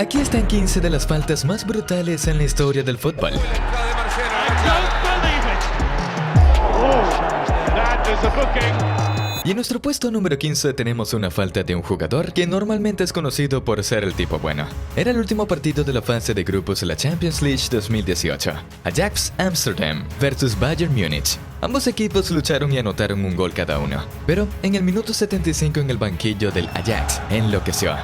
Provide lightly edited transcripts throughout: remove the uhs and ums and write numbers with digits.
Aquí están 15 de las faltas más brutales en la historia del fútbol. Y en nuestro puesto número 15 tenemos una falta de un jugador que normalmente es conocido por ser el tipo bueno. Era el último partido de la fase de grupos de la Champions League 2018. Ajax Amsterdam versus Bayern Múnich. Ambos equipos lucharon y anotaron un gol cada uno. Pero en el minuto 75 en el banquillo del Ajax enloqueció.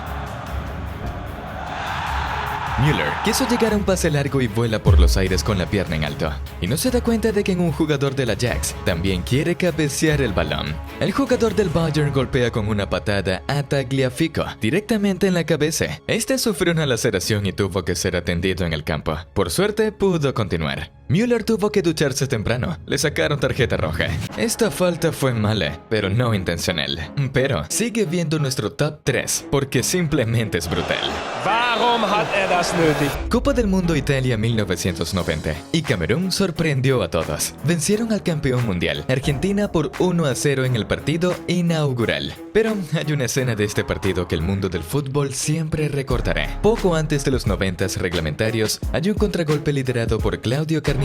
Müller quiso llegar a un pase largo y vuela por los aires con la pierna en alto. Y no se da cuenta de que un jugador del Ajax también quiere cabecear el balón. El jugador del Bayern golpea con una patada a Tagliafico directamente en la cabeza. Este sufrió una laceración y tuvo que ser atendido en el campo. Por suerte pudo continuar. Müller tuvo que ducharse temprano. Le sacaron tarjeta roja. Esta falta fue mala, pero no intencional. Pero sigue viendo nuestro top 3 porque simplemente es brutal. Waarom hat das nötig? Copa del Mundo Italia 1990 y Camerún sorprendió a todos. Vencieron al campeón mundial, Argentina, por 1-0 en el partido inaugural. Pero hay una escena de este partido que el mundo del fútbol siempre recordará. Poco antes de los 90 reglamentarios, hay un contragolpe liderado por Claudio Carnicchia.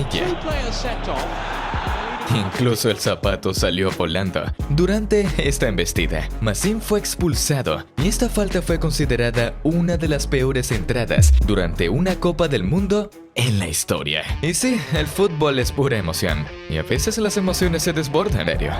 Incluso el zapato salió volando. Durante esta embestida, Massim fue expulsado y esta falta fue considerada una de las peores entradas durante una Copa del Mundo en la historia. Y sí, el fútbol es pura emoción y a veces las emociones se desbordan, en serio.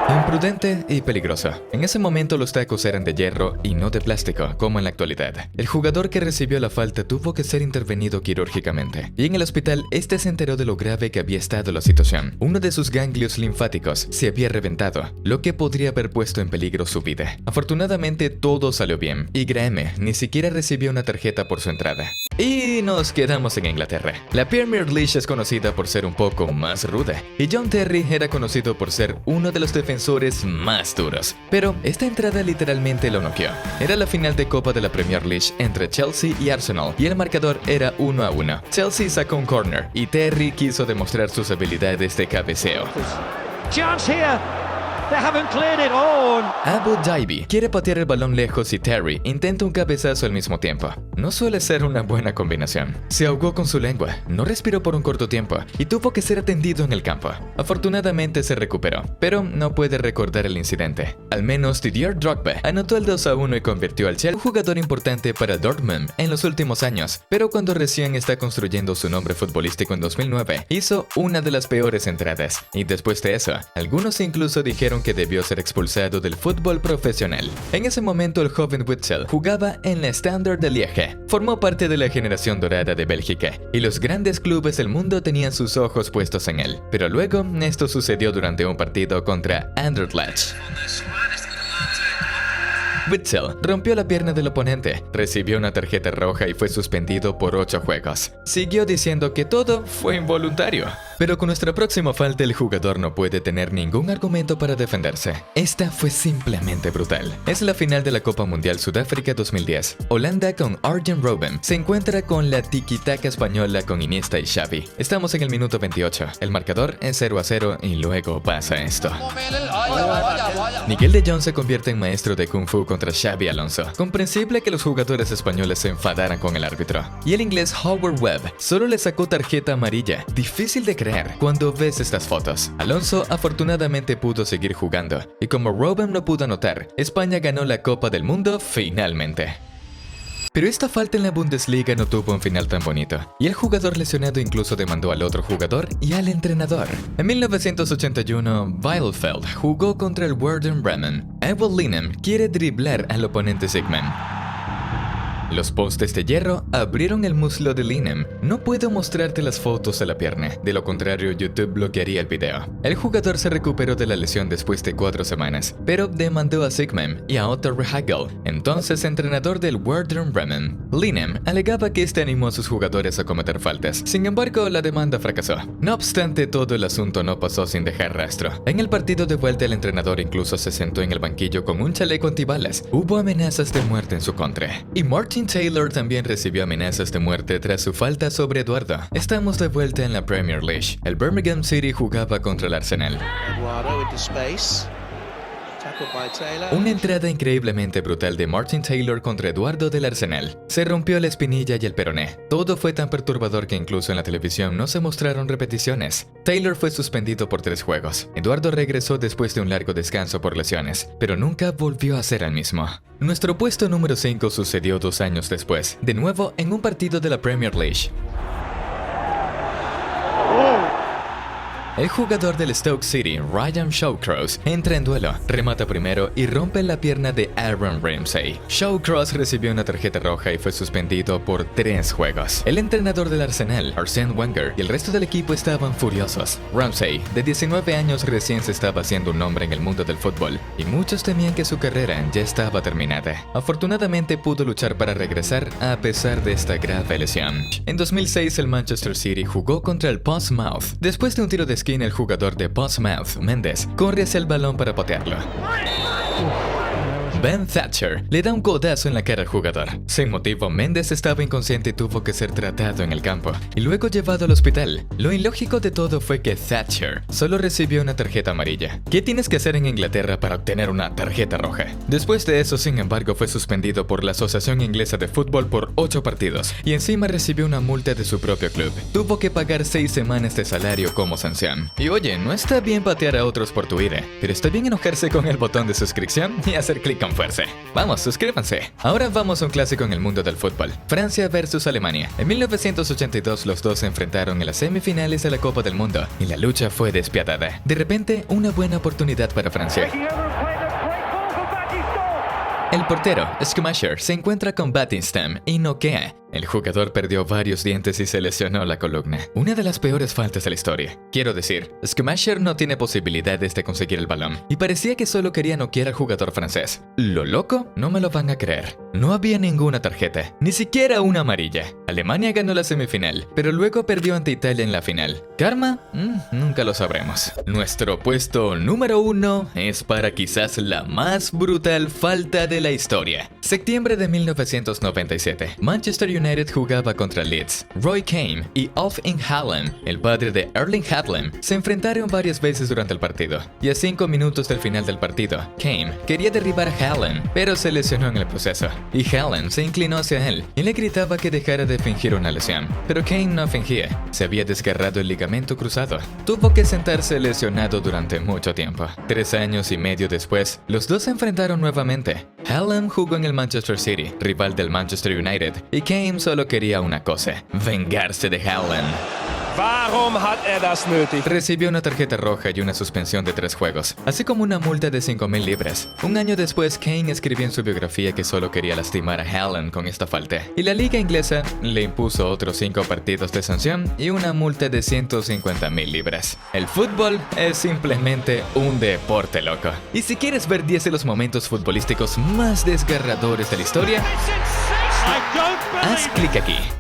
Imprudente y peligroso. En ese momento los tacos eran de hierro y no de plástico, como en la actualidad. El jugador que recibió la falta tuvo que ser intervenido quirúrgicamente. Y en el hospital, este se enteró de lo grave que había estado la situación. Uno de sus ganglios linfáticos se había reventado, lo que podría haber puesto en peligro su vida. Afortunadamente todo salió bien, y Graham ni siquiera recibió una tarjeta por su entrada. Y nos quedamos en Inglaterra. La Premier League es conocida por ser un poco más ruda, y John Terry era conocido por ser uno de los defensores más duros. Pero esta entrada literalmente lo noqueó. Era la final de Copa de la Premier League entre Chelsea y Arsenal, y el marcador era 1-1. Chelsea sacó un corner, y Terry quiso demostrar sus habilidades de cabeceo. Chance here. They haven't cleared it on. Abu Dhabi quiere patear el balón lejos y Terry intenta un cabezazo al mismo tiempo. No suele ser una buena combinación. Se ahogó con su lengua, no respiró por un corto tiempo y tuvo que ser atendido en el campo. Afortunadamente se recuperó, pero no puede recordar el incidente. Al menos Didier Drogba anotó el 2-1 y convirtió al Chelsea un jugador importante para Dortmund en los últimos años, pero cuando recién está construyendo su nombre futbolístico en 2009, hizo una de las peores entradas. Y después de eso, algunos incluso dijeron que debió ser expulsado del fútbol profesional. En ese momento el joven Witsel jugaba en la Standard de Liege. Formó parte de la generación dorada de Bélgica y los grandes clubes del mundo tenían sus ojos puestos en él. Pero luego esto sucedió durante un partido contra Anderlecht. Witsel rompió la pierna del oponente, recibió una tarjeta roja y fue suspendido por 8 juegos. Siguió diciendo que todo fue involuntario. Pero con nuestra próxima falta el jugador no puede tener ningún argumento para defenderse. Esta fue simplemente brutal. Es la final de la Copa Mundial Sudáfrica 2010. Holanda con Arjen Robben se encuentra con la tiki-taka española con Iniesta y Xavi. Estamos en el minuto 28. El marcador es 0-0 y luego pasa esto. Miguel de Jong se convierte en maestro de Kung Fu contra Xabi Alonso. Comprensible que los jugadores españoles se enfadaran con el árbitro. Y el inglés Howard Webb solo le sacó tarjeta amarilla. Difícil de creer cuando ves estas fotos. Alonso afortunadamente pudo seguir jugando. Y como Robben no pudo anotar, España ganó la Copa del Mundo finalmente. Pero esta falta en la Bundesliga no tuvo un final tan bonito, y el jugador lesionado incluso demandó al otro jugador y al entrenador. En 1981, Bielefeld jugó contra el Werder Bremen. Evel Linem quiere driblar al oponente Sigman. Los postes de hierro abrieron el muslo de Linem. No puedo mostrarte las fotos de la pierna, de lo contrario YouTube bloquearía el video. El jugador se recuperó de la lesión después de 4 semanas, pero demandó a Sigman y a Otto Rehagel, entonces entrenador del Werder Bremen. Linem alegaba que este animó a sus jugadores a cometer faltas, sin embargo la demanda fracasó. No obstante, todo el asunto no pasó sin dejar rastro. En el partido de vuelta el entrenador incluso se sentó en el banquillo con un chaleco antibalas. Hubo amenazas de muerte en su contra. Y Martin Taylor también recibió amenazas de muerte tras su falta sobre Eduardo. Estamos de vuelta en la Premier League. El Birmingham City jugaba contra el Arsenal. Una entrada increíblemente brutal de Martin Taylor contra Eduardo del Arsenal. Se rompió la espinilla y el peroné. Todo fue tan perturbador que incluso en la televisión no se mostraron repeticiones. Taylor fue suspendido por 3 juegos. Eduardo regresó después de un largo descanso por lesiones, pero nunca volvió a ser el mismo. Nuestro puesto número 5 sucedió 2 años después, de nuevo en un partido de la Premier League. El jugador del Stoke City, Ryan Shawcross, entra en duelo, remata primero y rompe la pierna de Aaron Ramsey. Shawcross recibió una tarjeta roja y fue suspendido por 3 juegos. El entrenador del Arsenal, Arsène Wenger, y el resto del equipo estaban furiosos. Ramsey, de 19 años, recién se estaba haciendo un nombre en el mundo del fútbol, y muchos temían que su carrera ya estaba terminada. Afortunadamente pudo luchar para regresar a pesar de esta grave lesión. En 2006 el Manchester City jugó contra el Portsmouth. Después de un tiro de el jugador de Portsmouth, Mendes, corre hacia el balón para patearlo. Ben Thatcher le da un codazo en la cara al jugador. Sin motivo, Mendes estaba inconsciente y tuvo que ser tratado en el campo y luego llevado al hospital. Lo ilógico de todo fue que Thatcher solo recibió una tarjeta amarilla. ¿Qué tienes que hacer en Inglaterra para obtener una tarjeta roja? Después de eso, sin embargo, fue suspendido por la Asociación Inglesa de Fútbol por 8 partidos y encima recibió una multa de su propio club. Tuvo que pagar 6 semanas de salario como sanción. Y oye, no está bien patear a otros por tu ira, pero está bien enojarse con el botón de suscripción y hacer clic con fuerza. Vamos, suscríbanse. Ahora vamos a un clásico en el mundo del fútbol. Francia versus Alemania. En 1982 los dos se enfrentaron en las semifinales de la Copa del Mundo y la lucha fue despiadada. De repente, una buena oportunidad para Francia. El portero, Schumacher, se encuentra con Battinstam y noquea. El jugador perdió varios dientes y se lesionó la columna. Una de las peores faltas de la historia. Quiero decir, Schumacher no tiene posibilidades de conseguir el balón y parecía que solo quería noquear al jugador francés. ¿Lo loco? No me lo van a creer. No había ninguna tarjeta, ni siquiera una amarilla. Alemania ganó la semifinal, pero luego perdió ante Italia en la final. ¿Karma? Nunca lo sabremos. Nuestro puesto número 1 es para quizás la más brutal falta de la historia. Septiembre de 1997. Manchester United jugaba contra Leeds. Roy Keane y Alf Inge Haaland, el padre de Erling Haaland, se enfrentaron varias veces durante el partido. Y a 5 minutos del final del partido, Keane quería derribar a Haaland, pero se lesionó en el proceso. Y Haaland se inclinó hacia él y le gritaba que dejara de fingir una lesión. Pero Keane no fingía. Se había desgarrado el ligamento cruzado. Tuvo que sentarse lesionado durante mucho tiempo. 3 años y medio después, los dos se enfrentaron nuevamente. Haaland jugó en el Manchester City, rival del Manchester United, y Keane solo quería una cosa: vengarse de Haaland. Warum hat das nötig? Recibió una tarjeta roja y una suspensión de 3 juegos, así como una multa de 5.000 libras. Un año después, Keane escribió en su biografía que solo quería lastimar a Haaland con esta falta. Y la liga inglesa le impuso otros 5 partidos de sanción y una multa de 150.000 libras. El fútbol es simplemente un deporte loco. Y si quieres ver 10 de los momentos futbolísticos más desgarradores de la historia, haz clic aquí.